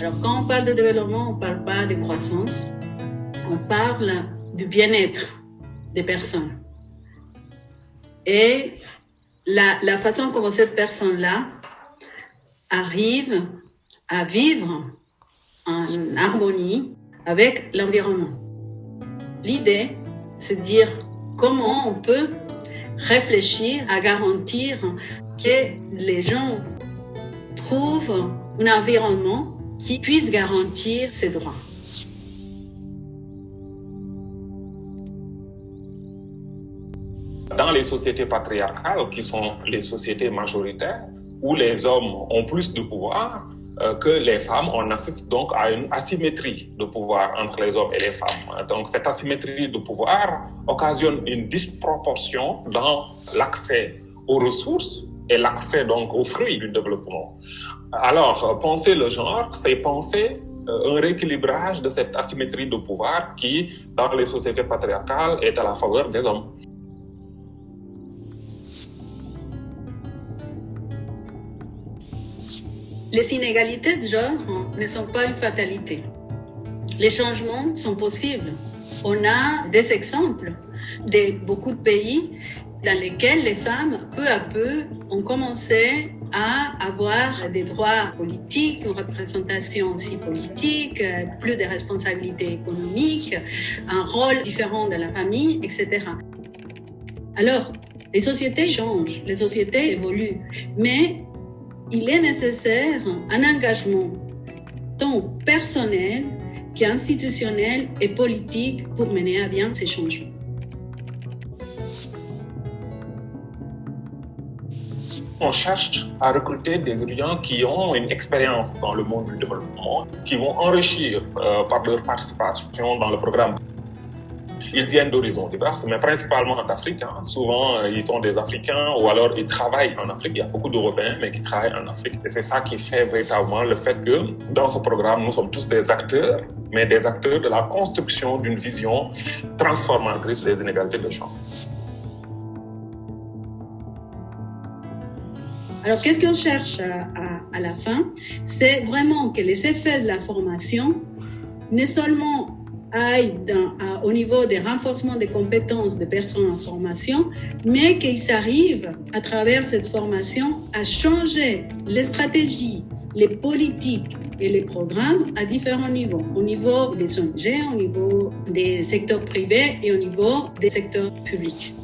Alors quand on parle de développement, on ne parle pas de croissance, on parle du bien-être des personnes. Et la façon comment cette personne-là arrive à vivre en harmonie avec l'environnement. L'idée, c'est de dire comment on peut réfléchir à garantir que les gens trouvent un environnement qui puisse garantir ces droits. Dans les sociétés patriarcales, qui sont les sociétés majoritaires, où les hommes ont plus de pouvoir que les femmes, on assiste donc à une asymétrie de pouvoir entre les hommes et les femmes. Donc cette asymétrie de pouvoir occasionne une disproportion dans l'accès aux ressources et l'accès donc aux fruits du développement. Alors, penser le genre, c'est penser un rééquilibrage de cette asymétrie de pouvoir qui, dans les sociétés patriarcales, est à la faveur des hommes. Les inégalités de genre ne sont pas une fatalité. Les changements sont possibles. On a des exemples de beaucoup de pays dans lesquels les femmes, peu à peu, ont commencé à avoir des droits politiques, une représentation aussi politique, plus de responsabilités économiques, un rôle différent de la famille, etc. Alors, les sociétés changent, les sociétés évoluent, mais il est nécessaire un engagement tant personnel qu'institutionnel et politique pour mener à bien ces changements. On cherche à recruter des étudiants qui ont une expérience dans le monde du développement, qui vont enrichir par leur participation dans le programme. Ils viennent d'horizons divers, mais principalement d'Afrique. Souvent, ils sont des Africains ou alors ils travaillent en Afrique. Il y a beaucoup d'Européens, mais qui travaillent en Afrique. Et c'est ça qui fait véritablement le fait que dans ce programme, nous sommes tous des acteurs, mais des acteurs de la construction d'une vision transformatrice des inégalités de genre. Alors, qu'est-ce qu'on cherche à la fin? C'est vraiment que les effets de la formation ne seulement aillent au niveau des renforcements des compétences des personnes en formation, mais qu'ils arrivent à travers cette formation à changer les stratégies, les politiques et les programmes à différents niveaux. Au niveau des ONG, au niveau des secteurs privés et au niveau des secteurs publics.